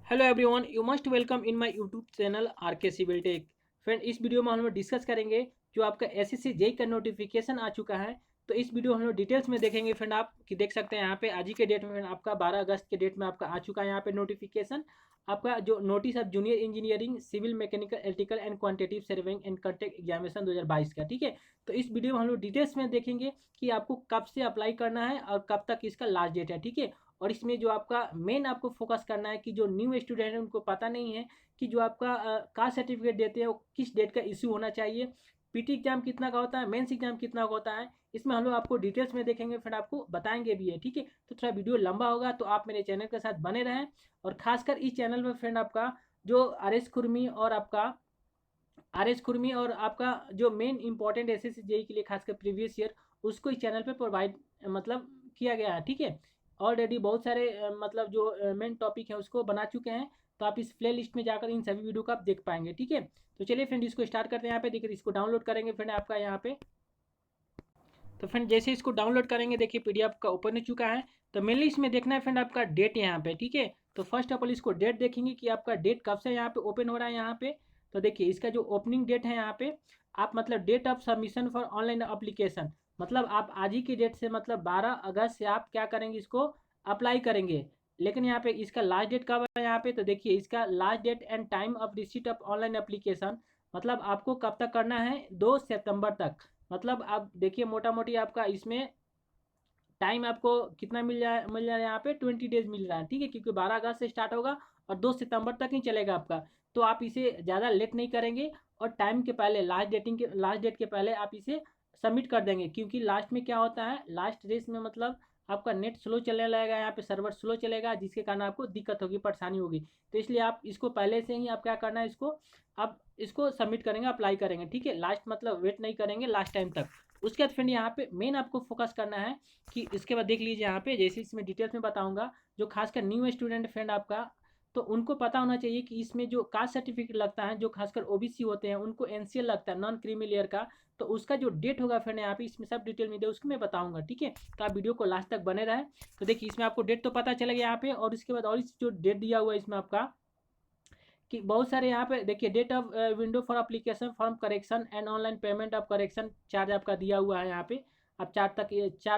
Hello everyone, you must welcome in my YouTube channel are के civil take. Friend, इस video में हम लोग डिस्कस करेंगे जो आपका एसएससी जेई का नोटिफिकेशन आ चुका है। तो इस वीडियो हम लोग डिटेल्स में देखेंगे। फ्रेंड, आप कि देख सकते हैं यहाँ पे आज ही के डेट में friend, आपका 12 अगस्त के डेट में आपका आ चुका है यहाँ पे नोटिफिकेशन। आपका जो notice of junior engineering civil mechanical electrical and quantitative surveying and contact examination 2022 का, ठीक है। तो इस वीडियो में हम लोग डिटेल्स में देखेंगे कि आपको कब से अप्लाई करना है और कब तक इसका लास्ट डेट है, ठीक है। और इसमें जो आपका मेन आपको फोकस करना है कि जो न्यू स्टूडेंट है उनको पता नहीं है कि जो आपका कास्ट सर्टिफिकेट देते हैं वो किस डेट का इशू होना चाहिए, पीटी एग्जाम कितना का होता है, मेंस एग्जाम कितना का होता है। इसमें हम लोग आपको डिटेल्स में देखेंगे, फिर आपको बताएंगे भी है, ठीक है। तो थोड़ा वीडियो लंबा होगा तो आप मेरे चैनल के साथ बने रहें। और खासकर इस चैनल में फ्रेंड आपका जो आर एस खुरमी और आपका जो main important S S JEE के लिए खासकर प्रीवियस ईयर उसको इस चैनल पे प्रोवाइड मतलब किया गया है, ठीक है। ऑलरेडी बहुत सारे मतलब जो मेन टॉपिक है उसको बना चुके हैं। तो आप इस प्ले लिस्ट में जाकर इन सभी वीडियो को आप देख पाएंगे, ठीक है। तो चलिए फ्रेंड, इसको स्टार्ट करते हैं। यहाँ पे देखिए, इसको डाउनलोड करेंगे फ्रेंड आपका यहाँ पे। तो फ्रेंड, जैसे इसको डाउनलोड करेंगे देखिए पीडीएफ का ओपन हो चुका है। तो मेनली इसमें देखना है फ्रेंड आपका डेट यहाँ पे, ठीक है। तो फर्स्ट ऑफ ऑल इसको डेट देखेंगे कि आपका डेट कब से यहाँ पे ओपन हो रहा है यहाँ पे। तो देखिए इसका जो ओपनिंग डेट है यहाँ पे, आप मतलब date of submission for online application, मतलब आप आज ही की डेट से मतलब 12 अगस्त से आप क्या करेंगे, इसको अप्लाई करेंगे। लेकिन यहाँ पे इसका लास्ट डेट कब है यहाँ पे, तो देखिए इसका last date and time of receipt of online application, मतलब आपको कब तक करना है, 2 सितंबर तक। मतलब आप देखिए मोटा मोटी आपका इसमें टाइम आपको कितना मिल रहा है यहाँ पे 20 डेज मिल रहा है, ठीक है। क्योंकि 12 अगस्त से स्टार्ट होगा और 2 सितंबर तक ही चलेगा आपका। तो आप इसे ज़्यादा लेट नहीं करेंगे और टाइम के पहले लास्ट डेट के पहले आप इसे सबमिट कर देंगे। क्योंकि लास्ट में क्या होता है, लास्ट रेस में मतलब आपका नेट स्लो चलने लगेगा, यहाँ पे सर्वर स्लो चलेगा, जिसके कारण आपको दिक्कत होगी, परेशानी होगी। तो इसलिए आप इसको पहले से ही आप क्या करना है, इसको आप इसको सबमिट करेंगे, अप्लाई करेंगे, ठीक है। लास्ट मतलब वेट नहीं करेंगे लास्ट टाइम तक। उसके बाद फ्रेंड यहाँ पे मेन आपको फोकस करना है कि इसके बाद देख लीजिए यहाँ पे, जैसे इसमें डिटेल्स में बताऊंगा, जो खासकर न्यू स्टूडेंट फ्रेंड आपका, तो उनको पता होना चाहिए कि इसमें जो कास्ट सर्टिफिकेट लगता है, जो खासकर ओबीसी होते हैं उनको एनसीएल लगता है, नॉन क्रीमी लेयर का। तो उसका जो डेट होगा फ्रेंड यहाँ पे इसमें सब डिटेल में दे, उसको मैं बताऊंगा, ठीक है। तो आप वीडियो को लास्ट तक बने रहे। तो देखिए इसमें आपको डेट तो पता चलेगा यहाँ पे, और इसके बाद और इस जो डेट दिया हुआ है इसमें आपका कि बहुत सारे यहाँ पे देखिए date of window for application form correction and online payment of correction charge आपका दिया हुआ है यहाँ पे। आप 4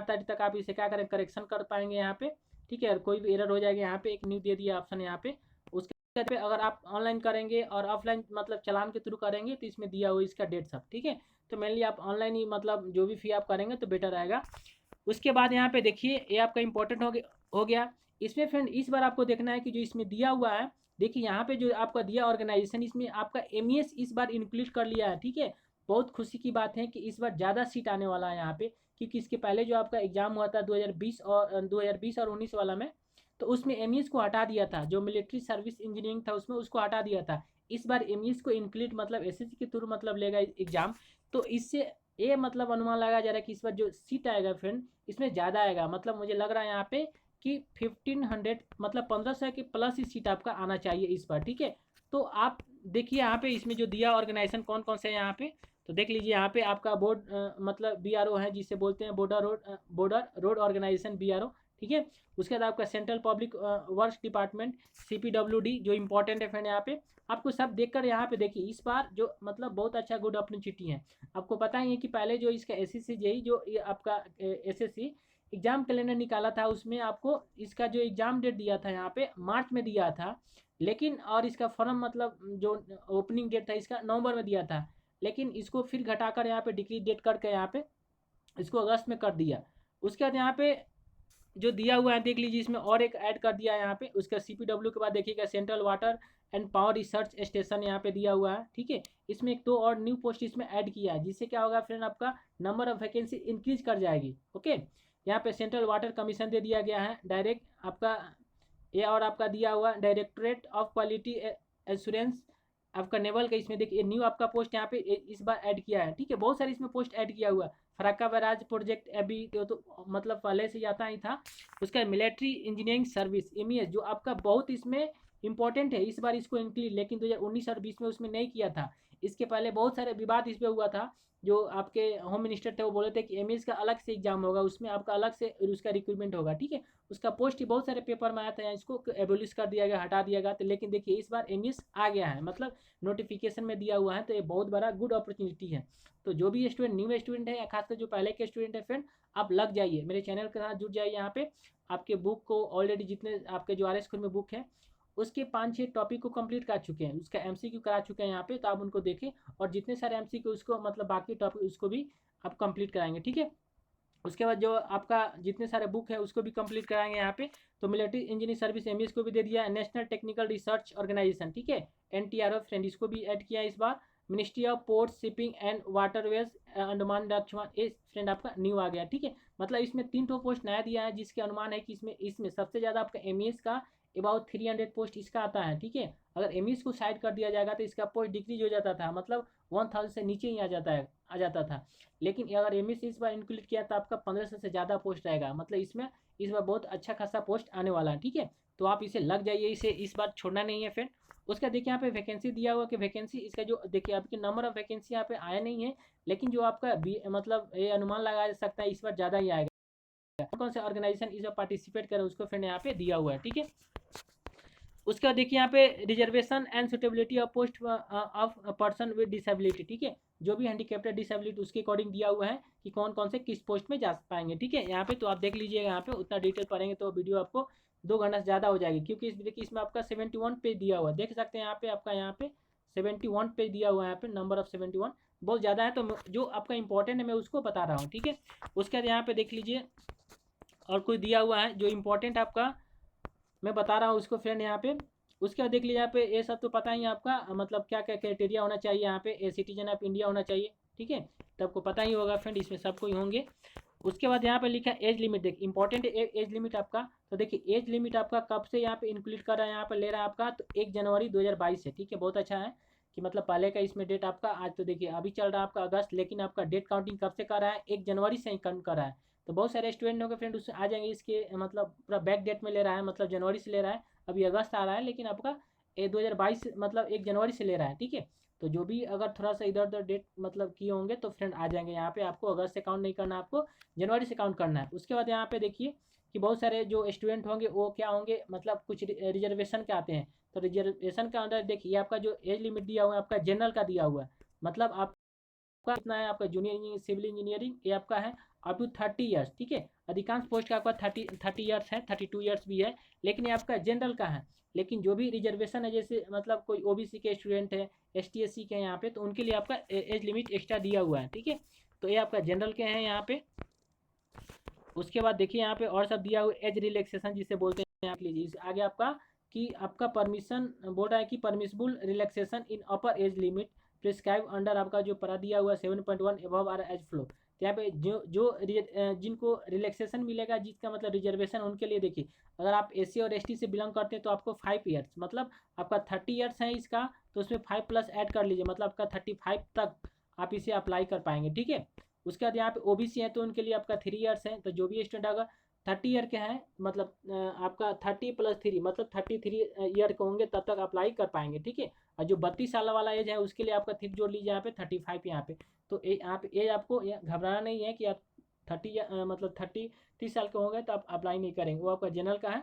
तारीख तक आप इसे क्या करें, करेक्शन कर पाएंगे यहाँ पे, ठीक है। और कोई भी एरर हो जाएगा यहाँ पे, एक न्यू दे दिया ऑप्शन यहाँ पे। उसके बाद पे अगर आप ऑनलाइन करेंगे और ऑफलाइन मतलब चलान के थ्रू करेंगे तो इसमें दिया हुआ इसका डेट सब, ठीक है। तो मेनली आप ऑनलाइन ही मतलब जो भी फी आप करेंगे तो बेटर रहेगा। उसके बाद यहाँ पे देखिए ये आपका इंपॉर्टेंट हो गया। इसमें फ्रेंड इस बार आपको देखना है कि जो इसमें दिया हुआ है, देखिए यहाँ पे जो आपका दिया ऑर्गेनाइजेशन, इसमें आपका एमईएस इस बार इंक्लूड कर लिया है, ठीक है। बहुत खुशी की बात है कि इस बार ज़्यादा सीट आने वाला है यहाँ पे। क्योंकि इसके पहले जो आपका एग्जाम हुआ था 2020 और 19 वाला में, तो उसमें एमईएस को हटा दिया था, जो मिलिट्री सर्विस इंजीनियरिंग था उसमें उसको हटा दिया था। इस बार एमईएस को इंक्लूड मतलब एसएससी के थ्रू मतलब लेगा एग्जाम। तो इससे ये मतलब अनुमान लगाया जा रहा है कि इस बार जो सीट आएगा फ्रेंड इसमें ज़्यादा आएगा। मतलब मुझे लग रहा है यहाँ पे कि 1500 मतलब 1500 के प्लस ही सीट आपका आना चाहिए इस बार, ठीक है। तो आप देखिए यहाँ पे इसमें जो दिया ऑर्गेनाइजेशन कौन कौन से हैं यहाँ पे, तो देख लीजिए यहाँ पे आपका बोर्ड मतलब बीआरओ है, जिसे बोलते हैं बॉर्डर रोड ऑर्गेनाइजेशन, बीआरओ, ठीक है। उसके बाद आपका central public works department, CPWD, जो इंपॉर्टेंट है फ्रेंड यहाँ पे। आपको सब देखकर यहाँ पे देखिए इस बार जो मतलब बहुत अच्छा गुड अपॉर्चुनिटी है। आपको पता ही है कि पहले जो इसका एसएससी जेई जो ये आपका एसएससी एग्जाम कैलेंडर निकाला था, उसमें आपको इसका जो एग्जाम डेट दिया था यहाँ पे मार्च में दिया था। लेकिन और इसका फॉर्म मतलब जो ओपनिंग डेट था इसका नवंबर में दिया था। लेकिन इसको फिर घटाकर यहाँ पे डिक्री डेट करके यहाँ पे इसको अगस्त में कर दिया। उसके बाद यहाँ पे जो दिया हुआ है देख लीजिए, इसमें और एक ऐड कर दिया है यहाँ पे। उसका सीपीडब्ल्यू के बाद देखिएगा central water and power research station यहाँ पे दिया हुआ है, ठीक है। इसमें एक दो और न्यू पोस्ट इसमें ऐड किया है, जिससे क्या होगा फ्रेंड आपका नंबर ऑफ वैकेंसी इंक्रीज कर जाएगी, ओके। यहाँ पे सेंट्रल वाटर कमीशन दे दिया गया है डायरेक्ट आपका ये, और आपका दिया हुआ डायरेक्टरेट ऑफ क्वालिटी एश्योरेंस आपका नेवल का। इसमें देखिए न्यू आपका पोस्ट यहाँ पे इस बार ऐड किया है, ठीक है। बहुत सारे इसमें पोस्ट ऐड किया हुआ है। फराक्का बैराज प्रोजेक्ट अभी तो मतलब पहले से जाता ही था। उसका मिलिट्री इंजीनियरिंग सर्विस एमईएस जो आपका बहुत इसमें इंपॉर्टेंट है इस बार इसको इंक्लूड, लेकिन 2019 और 20 में उसमें नहीं किया था। इसके पहले बहुत सारे विवाद इस पर हुआ था। जो आपके होम मिनिस्टर थे वो बोले थे कि एमईएस का अलग से एग्जाम होगा, उसमें आपका अलग से उसका रिक्रूटमेंट होगा, ठीक है। उसका पोस्ट ही बहुत सारे पेपर में आया था, इसको एबोलिश कर दिया गया, हटा दिया गया। तो लेकिन देखिए इस बार एमईएस आ गया है, मतलब नोटिफिकेशन में दिया हुआ है, तो ये बहुत बड़ा गुड अपॉर्चुनिटी है। तो जो भी स्टूडेंट न्यू स्टूडेंट है या खासकर जो पहले के स्टूडेंट है फ्रेंड, आप लग जाइए मेरे चैनल के साथ, जुड़ जाइए। यहाँ पे आपके बुक को ऑलरेडी जितने आपके जो आर एस स्कूल में बुक है उसके 5-6 टॉपिक को कंप्लीट कर चुके हैं, उसका एमसीक्यू करा चुके हैं यहाँ पे, तो आप उनको देखें। और जितने सारे एमसीक्यू उसको मतलब बाकी टॉपिक उसको भी आप कंप्लीट कराएंगे, ठीक है। उसके बाद जो आपका जितने सारे बुक है उसको भी कंप्लीट कराएंगे यहाँ पे। तो मिलिट्री इंजीनियरिंग सर्विस एमईएस को भी दे दिया है, नेशनल टेक्निकल रिसर्च ऑर्गेनाइजेशन, ठीक है, एनटीआरएफ फ्रेंड, इसको भी ऐड किया है इस बार। Ministry of port shipping and waterways Andaman Nicobar, ये फ्रेंड आपका न्यू आ गया, ठीक है। मतलब इसमें 3 ठो पोस्ट नया दिया है, जिसके अनुमान है कि इसमें सबसे ज़्यादा आपका एमईएस का अबाउट 300 पोस्ट इसका आता है, ठीक है। अगर एमईएस को साइड कर दिया जाएगा तो इसका पोस्ट डिक्रीज हो जाता था, मतलब 1000 से नीचे ही आ जाता था। लेकिन अगर एमईएस इस बार इंक्लूड किया तो आपका 1500 से ज़्यादा पोस्ट रहेगा, मतलब इसमें इस बार बहुत अच्छा खासा पोस्ट आने वाला है, ठीक है। तो आप इसे लग जाइए, इसे इस बार छोड़ना नहीं है फ्रेंड। उसका देखिए यहाँ पे वैकेंसी दिया हुआ कि वैकेंसी इसका जो देखिए आपके नंबर ऑफ वैकेंसी यहाँ पे आया नहीं है, लेकिन जो आपका मतलब ये अनुमान लगाया जा सकता है इस बार ज़्यादा ही आएगा। कौन से ऑर्गेनाइजेशन इस बार पार्टिसिपेट करे उसको फ्रेंड यहाँ पे दिया हुआ है, ठीक है। उसका देखिए यहाँ पे reservation and suitability of post of person with disability, ठीक है। जो भी हैंडीकेप्टेड डिसेबिलिटी उसके अकॉर्डिंग दिया हुआ है कि कौन कौन से किस पोस्ट में जा पाएंगे, ठीक है। यहाँ पे तो आप देख लीजिएगा, यहाँ पे उतना डिटेल पढ़ेंगे तो वीडियो आपको 2 घंटा से ज़्यादा हो जाएगी, क्योंकि देखिए इसमें आपका 71 पेज दिया हुआ है, देख सकते हैं यहाँ पे आपका यहाँ पे 71 पेज दिया हुआ है, यहाँ पे नंबर ऑफ 71 बहुत ज़्यादा है। तो जो आपका इंपॉर्टेंट है मैं उसको बता रहा हूँ, ठीक है। उसके बाद यहाँ पे देख लीजिए और कोई दिया हुआ है जो इम्पोर्टेंट आपका मैं बता रहा हूँ उसको फ्रेंड यहाँ पे। उसके बाद देख लीजिए यहाँ पे ये सब तो पता ही है आपका, मतलब क्या क्या क्राइटेरिया होना चाहिए यहाँ पे, ए सिटीजन ऑफ इंडिया होना चाहिए, ठीक है। तो आपको पता ही होगा फ्रेंड, इसमें सबको ही होंगे। उसके बाद यहाँ पे लिखा है एज लिमिट, देखिए इंपॉर्टेंट है एज लिमिट आपका। तो देखिए एज लिमिट आपका कब से यहाँ पे इंक्लूड कर रहा है, यहाँ पे ले रहा है आपका, तो 1 जनवरी 2022 से, ठीक है। बहुत अच्छा है कि मतलब पहले का इसमें डेट आपका, आज तो देखिए अभी चल रहा है आपका अगस्त, लेकिन आपका डेट काउंटिंग कब से कर रहा है, 1 जनवरी से ही काउंट कर रहा है। तो बहुत सारे स्टूडेंट होंगे फ्रेंड उससे आ जाएंगे, इसके मतलब पूरा बैक डेट में ले रहा है, मतलब जनवरी से ले रहा है, अभी अगस्त आ रहा है, लेकिन आपका 2022 मतलब 1 जनवरी से ले रहा है, ठीक है। तो जो भी अगर थोड़ा सा इधर उधर डेट मतलब किए होंगे तो फ्रेंड आ जाएंगे यहाँ पे, आपको अगस्त से काउंट नहीं करना, आपको जनवरी से काउंट करना है। उसके बाद यहाँ पे देखिए कि बहुत सारे जो स्टूडेंट होंगे वो क्या होंगे, मतलब कुछ रिजर्वेशन के आते हैं। तो रिजर्वेशन का अंदर देखिए आपका जो एज लिमिट दिया हुआ है आपका जनरल का दिया हुआ है, मतलब आपका कितना है, आपका जूनियर इंजीनियरिंग सिविल इंजीनियरिंग ये आपका है अप टू 30 ईयर्स, ठीक है। अधिकांश पोस्ट का आपका 30 ईयर्स है, 32 ईयर्स भी है, लेकिन ये आपका जनरल का है। लेकिन जो भी रिजर्वेशन है, जैसे मतलब कोई ओबीसी के स्टूडेंट है, एसटी/एससी के यहाँ पे, तो उनके लिए आपका एज लिमिट एक्स्ट्रा दिया हुआ है, ठीक है। तो ये आपका जनरल के हैं यहाँ पे। उसके बाद देखिए यहाँ पे और सब दिया हुआ एज रिलैक्सेशन जिसे बोलते हैं, आप लीजिए आगे आपका कि आपका परमिशन बोल रहा है कि परमिसिबल रिलैक्सेशन इन अपर एज लिमिट प्रिस्क्राइब अंडर आपका जो पढ़ा दिया हुआ 7.1 एबव आर एज फ्लो। तो यहाँ पे जिनको रिलैक्सेशन मिलेगा, जिसका मतलब रिजर्वेशन, उनके लिए देखिए अगर आप एससी और एसटी से बिलोंग करते हैं तो आपको 5 ईयर्स, मतलब आपका 30 ईयर्स है इसका, तो उसमें 5 प्लस ऐड कर लीजिए, मतलब आपका 35 तक आप इसे अप्लाई कर पाएंगे, ठीक है। उसके बाद यहाँ पे ओबीसी है तो उनके लिए आपका 3 ईयर्स है। तो जो भी स्टूडेंट अगर 30 ईयर के हैं, मतलब आपका 30 + 3 मतलब 33 ईयर के होंगे तब तक अप्लाई कर पाएंगे, ठीक है। और जो 32 साल वाला एज है उसके लिए आपका 3 जोड़ लीजिए यहाँ पे 35 यहाँ पे। तो यहाँ पे एज आपको घबराना नहीं है कि आप 30 मतलब 30 साल के होंगे तो आप अप्लाई नहीं करेंगे, वो आपका जनरल का है,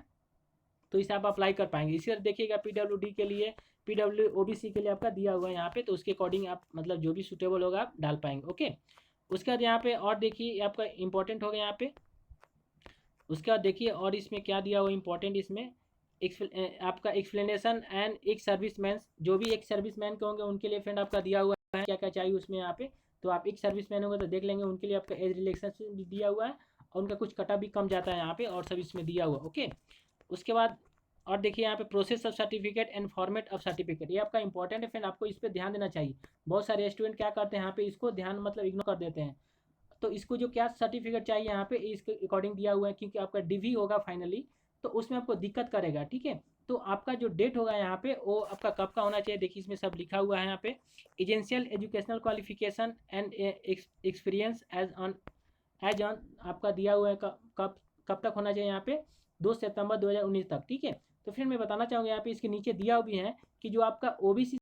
तो इसे आप अप्लाई कर पाएंगे। इसी तरह देखिएगा पीडब्ल्यूडी के लिए, पीडब्ल्यू ओबीसी के लिए आपका दिया हुआ है यहाँ पे, तो उसके अकॉर्डिंग आप मतलब जो भी सूटेबल होगा आप डाल पाएंगे, ओके। उसके बाद यहाँ पे और देखिए आपका इंपॉर्टेंट हो गया यहाँ पे। उसके बाद देखिए और इसमें क्या दिया हुआ इंपॉर्टेंट, इसमें आपका एक्सप्लेनेशन एंड एक सर्विसमैन, जो भी एक सर्विसमैन के होंगे उनके लिए फ्रेंड आपका दिया हुआ है क्या क्या चाहिए उसमें यहाँ पे। तो आप एक सर्विसमैन होंगे तो देख लेंगे, उनके लिए आपका एज रिलेक्सेशन भी दिया हुआ है, और उनका कुछ कटा भी कम जाता है यहाँ पे, और सब इसमें दिया हुआ, ओके। उसके बाद और देखिए यहाँ पे process of certificate and format of certificate, ये आपका इंपॉर्टेंट है फ्रेंड, आपको इस पर ध्यान देना चाहिए। बहुत सारे स्टूडेंट क्या करते हैं यहाँ पे, इसको ध्यान मतलब इग्नोर कर देते हैं। तो इसको जो क्या सर्टिफिकेट चाहिए यहाँ पे इसके अकॉर्डिंग दिया हुआ है, क्योंकि आपका डिवी होगा फाइनली, तो उसमें आपको दिक्कत करेगा, ठीक है। तो आपका जो डेट होगा यहाँ पे वो आपका कब का होना चाहिए, देखिए इसमें सब लिखा हुआ है यहाँ पे। Essential educational qualification and experience as on आपका दिया हुआ है, कब कब तक होना चाहिए यहाँ पे 2 सितंबर 2019 तक, ठीक है। तो फिर मैं बताना चाहूँगा यहाँ पे इसके नीचे दिया भी है कि जो आपका ओबीसी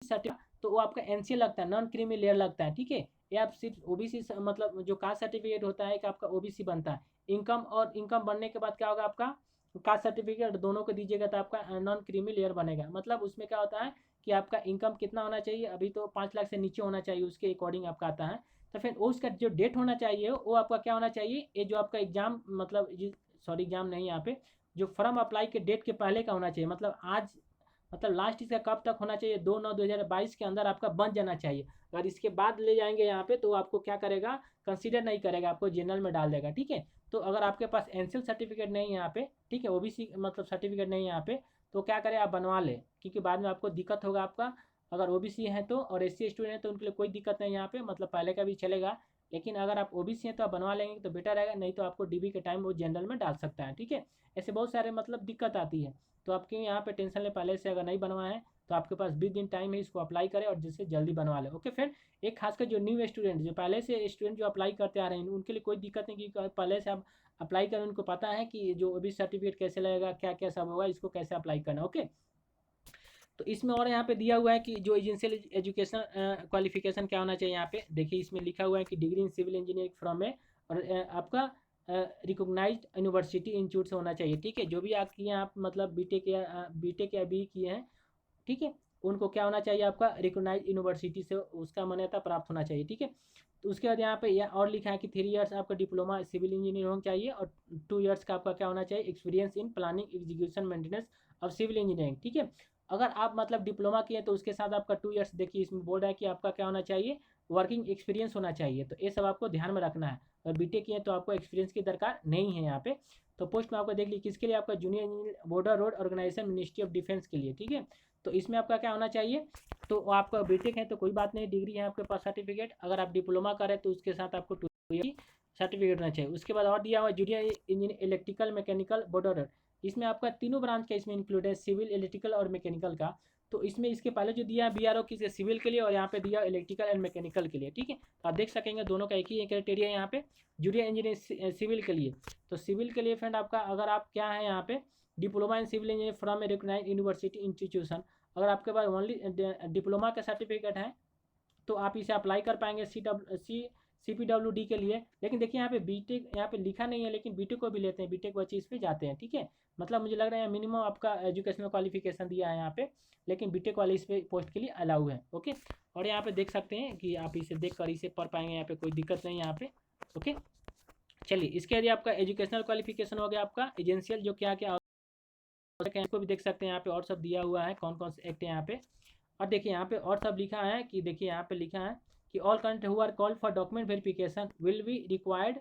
सर्टिफिकेट तो वो आपका एनसीएल लगता है, नॉन क्रीमी लेयर लगता है, ठीक है। ये आप सिर्फ ओबीसी मतलब जो कास्ट सर्टिफिकेट होता है कि आपका ओबीसी बनता है, इनकम और इनकम बनने के बाद क्या होगा आपका कास्ट सर्टिफिकेट दोनों को दीजिएगा तो आपका नॉन क्रीमी लेयर बनेगा। मतलब उसमें क्या होता है कि आपका इनकम कितना होना चाहिए, अभी तो 5 लाख से नीचे होना चाहिए, उसके अकॉर्डिंग आपका आता है। तो फिर उसका जो डेट होना चाहिए वो आपका क्या होना चाहिए, ये जो आपका एग्जाम मतलब सॉरी एग्जाम नहीं, यहाँ पे जो फॉर्म अप्लाई के डेट के पहले का होना चाहिए। मतलब आज मतलब लास्ट इसका कब तक होना चाहिए, 2/9/2022 के अंदर आपका बन जाना चाहिए। अगर इसके बाद ले जाएंगे यहाँ पे तो आपको क्या करेगा, कंसीडर नहीं करेगा, आपको जनरल में डाल देगा, ठीक है। तो अगर आपके पास एनसीएल सर्टिफिकेट नहीं है यहाँ पे, ठीक है, ओबीसी मतलब सर्टिफिकेट नहीं है यहाँ पे, तो क्या करें आप बनवा ले, क्योंकि बाद में आपको दिक्कत होगा आपका। अगर ओबीसी है तो और एससी स्टूडेंट है तो उनके लिए कोई दिक्कत नहीं यहाँ पे, मतलब पहले का भी चलेगा। लेकिन अगर आप ओबीसी हैं तो आप बनवा लेंगे तो बेटर रहेगा, नहीं तो आपको डीबी के टाइम वो जनरल में डाल सकता है, ठीक है। ऐसे बहुत सारे मतलब दिक्कत आती है, तो आपके यहाँ पे टेंशन ले, पहले से अगर नहीं बनवाए हैं तो आपके पास 20 दिन टाइम है, इसको अप्लाई करें और जिससे जल्दी बनवा लें। ओके फ्रेंड, एक खासकर जो न्यू स्टूडेंट जो पहले से स्टूडेंट जो अप्लाई करते आ रहे हैं उनके लिए कोई दिक्कत नहीं, क्योंकि पहले से आप अप्लाई करें, उनको पता है कि जो ओबीसी सर्टिफिकेट कैसे लगेगा, क्या क्या सब होगा, इसको कैसे अप्लाई करना। ओके, तो इसमें और यहाँ पे दिया हुआ है कि जो एजेंशियल एजुकेशन क्वालिफिकेशन क्या होना चाहिए। यहाँ पे देखिए इसमें लिखा हुआ है कि degree in civil engineering from है और आपका रिकोगनाइज्ड यूनिवर्सिटी इंस्टीट्यूट से होना चाहिए, ठीक है। जो भी आप किए हैं आप मतलब बीटेक या बी किए हैं, ठीक है, उनको क्या होना चाहिए आपका रिकोगनाइज यूनिवर्सिटी से उसका मान्यता प्राप्त होना चाहिए, ठीक है। तो उसके बाद यहाँ पे यह और लिखा है कि 3 इयर्स आपका डिप्लोमा सिविल इंजीनियर होना चाहिए और 2 इयर्स का आपका क्या होना चाहिए experience in planning execution maintenance of civil engineering, ठीक है। अगर आप मतलब डिप्लोमा किए तो उसके साथ आपका 2 इयर्स, देखिए इसमें बोल रहा है कि आपका क्या होना चाहिए वर्किंग एक्सपीरियंस होना चाहिए, तो ये सब आपको ध्यान में रखना है। और बीटेक किए तो आपको एक्सपीरियंस की दरकार नहीं है यहाँ पे। तो पोस्ट में आपको देख लीजिए किसके लिए, आपका junior engineer border road organisation ministry of defence के लिए, ठीक है। तो इसमें आपका क्या होना चाहिए, तो आपका बीटेक है तो कोई बात नहीं, डिग्री है आपके पास सर्टिफिकेट। अगर आप डिप्लोमा करें तो उसके साथ आपको 2 ईयर सर्टिफिकेट होना चाहिए। उसके बाद और दिया हुआ junior engineer electrical mechanical border, इसमें आपका तीनों ब्रांच का इसमें इंक्लूड है, सिविल इलेक्ट्रिकल और मैकेनिकल का। तो इसमें इसके पहले जो दिया है बीआरओ किसे सिविल के लिए और यहाँ पे दिया इलेक्ट्रिकल एंड मैकेनिकल के लिए, ठीक है। तो आप देख सकेंगे दोनों का एक ही क्राइटेरिया है यहाँ पे, जूनियर इंजीनियर सिविल के लिए। तो सिविल के लिए फ्रेंड आपका अगर आप क्या है यहाँ पे diploma in civil engineer from a recognised university institution, अगर आपके पास ओनली डिप्लोमा का सर्टिफिकेट है तो आप इसे अप्लाई कर पाएंगे CPWD के लिए। लेकिन देखिए यहाँ पे बीटेक यहाँ पे लिखा नहीं है, लेकिन बीटेक को भी लेते हैं, बीटेक बच्चे इस पे जाते हैं, ठीक है। मतलब मुझे लग रहा है मिनिमम आपका एजुकेशनल क्वालिफिकेशन दिया है यहाँ पे, लेकिन बीटेक वाले इस पे पोस्ट के लिए अलाउ है। ओके, और यहाँ पे देख सकते हैं कि आप इसे देख कर इसे पढ़ पाएंगे, यहाँ पे कोई दिक्कत नहीं है यहाँ पे। ओके, चलिए इसके लिए आपका एजुकेशनल क्वालिफिकेशन हो गया, आपका एजेंशियल जो क्या क्या को भी देख सकते हैं यहाँ पे और सब दिया हुआ है, कौन कौन से एक्ट है यहाँ पे। और देखिए यहाँ पे और सब लिखा है कि देखिए यहाँ पे लिखा है कि all country who are called for document verification will be required.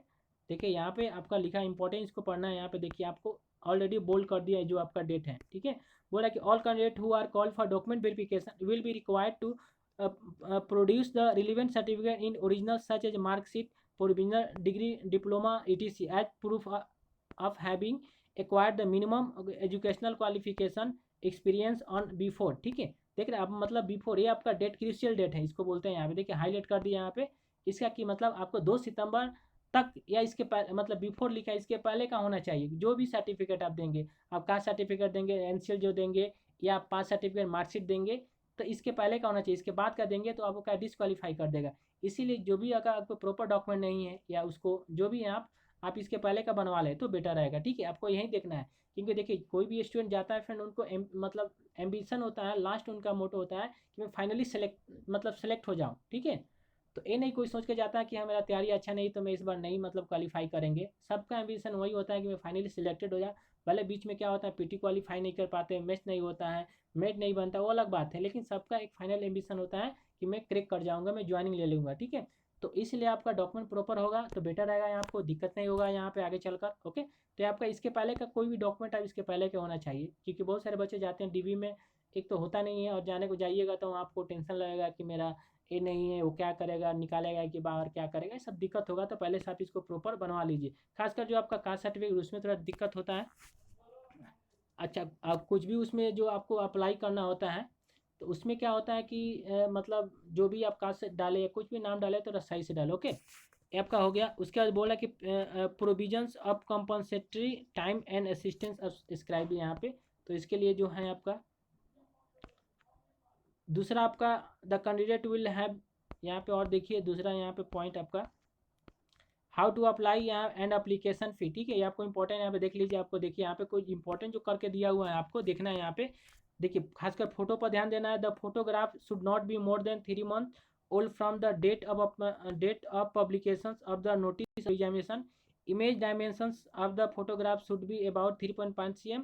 देखिए यहाँ पे आपका लिखा इंपॉर्टेंट, इसको पढ़ना है। यहाँ पे देखिए आपको ऑलरेडी बोल्ड कर दिया है जो आपका डेट है, ठीक है। बोला कि all candidate who are called for document verification will be required to produce the relevant certificate in original such as marksheet provisional degree diploma etc as proof of having acquired the minimum educational qualification experience on before, ठीक है। देख रहे हैं आप, मतलब before ये आपका date crucial date है, इसको बोलते हैं यहाँ पे, देखिए हाईलाइट कर दिया यहाँ पे। इसका कि मतलब आपको 2 सितंबर तक या इसके पहले, मतलब बिफोर लिखा है इसके पहले का होना चाहिए। जो भी सर्टिफिकेट आप देंगे, आप कास्ट सर्टिफिकेट देंगे, एनसीएल जो देंगे या आप पास सर्टिफिकेट मार्कशीट देंगे, तो इसके पहले का होना चाहिए। इसके बाद का देंगे तो आपको क्या डिस्क्वालीफाई कर देगा। इसीलिए जो भी अगर आपको प्रॉपर डॉक्यूमेंट नहीं है या उसको जो भी है आप इसके पहले का बनवा लें तो बेटर रहेगा, ठीक है। आपको यही देखना है, क्योंकि देखिए कोई भी स्टूडेंट जाता है फ्रेंड, उनको मतलब एम्बिशन होता है, लास्ट उनका मोटो होता है कि मैं फाइनली सेलेक्ट हो जाऊँ, ठीक है। तो ये नहीं कोई सोच के जाता है कि हाँ मेरा तैयारी अच्छा नहीं तो मैं इस बार नहीं मतलब क्वालिफाई करेंगे। सबका एम्बिशन वही होता है कि मैं फाइनली सिलेक्टेड हो जाए। भले बीच में क्या होता है पीटी क्वालिफाई नहीं कर पाते, मैच नहीं होता है, मेट नहीं बनता, वो अलग बात है, लेकिन सबका एक फाइनल एम्बिशन होता है कि मैं क्रैक कर जाऊँगा, मैं ज्वाइनिंग ले लूँगा, ठीक है। तो इसलिए आपका डॉक्यूमेंट प्रॉपर होगा तो बेटर रहेगा, यहाँ आपको दिक्कत नहीं होगा यहाँ पे आगे चलकर। ओके, तो आपका इसके पहले का कोई भी डॉक्यूमेंट आप इसके पहले का होना चाहिए, क्योंकि बहुत सारे बच्चे जाते हैं डीबी में, एक तो होता नहीं है और जाने को जाइएगा तो आपको टेंशन लगेगा कि मेरा ये नहीं है, वो क्या करेगा, निकालेगा कि बाहर क्या करेगा, ये सब दिक्कत होगा। तो पहले से आप इसको प्रॉपर बनवा लीजिए। खासकर जो आपका कास्ट सर्टिफिकेट उसमें थोड़ा दिक्कत होता है। अच्छा, आप कुछ भी उसमें जो आपको अप्लाई करना होता है तो उसमें क्या होता है कि मतलब जो भी आप कास्ट से डाले या कुछ भी नाम डाले तो सही से डालो। ओके, ये आपका हो गया। उसके बाद बोला कि provisions of compensatory time and assistance scribe यहाँ पे, तो इसके लिए जो है आपका दूसरा आपका द कैंडिडेट विल हैव, यहाँ पे और देखिए दूसरा यहाँ पे पॉइंट आपका हाउ टू अप्लाई यहाँ एंड अप्लीकेशन फ़ी, ठीक है। ये आपको इंपॉर्टेंट यहाँ पे देख लीजिए, आपको देखिए यहाँ पे कोई इंपॉर्टेंट जो करके दिया हुआ है आपको देखना है यहाँ पे। देखिए खासकर फोटो पर ध्यान देना है। The photograph should not be more than 3 months old from the date of publication of the notice examination. Image dimensions of the photograph should be about 3.5 cm।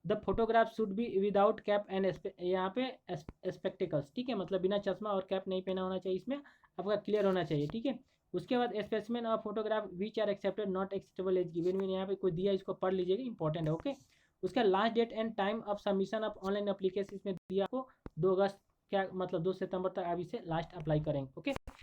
The photograph should be without cap and यहाँ पे spectacles, ठीक है, मतलब बिना चश्मा और cap नहीं पहना होना चाहिए, इसमें आपका क्लियर होना चाहिए, ठीक है। उसके बाद specimen of photograph which are accepted not acceptable as given में यहाँ पे कोई दिया, इसको पढ़ लीजिएगा, इंपॉर्टेंट है, ओके। उसका last date and time of submission of online application इसमें दिया आपको 2 अगस्त, क्या मतलब 2 सितंबर तक आप इसे लास्ट अप्लाई करेंगे, ओके।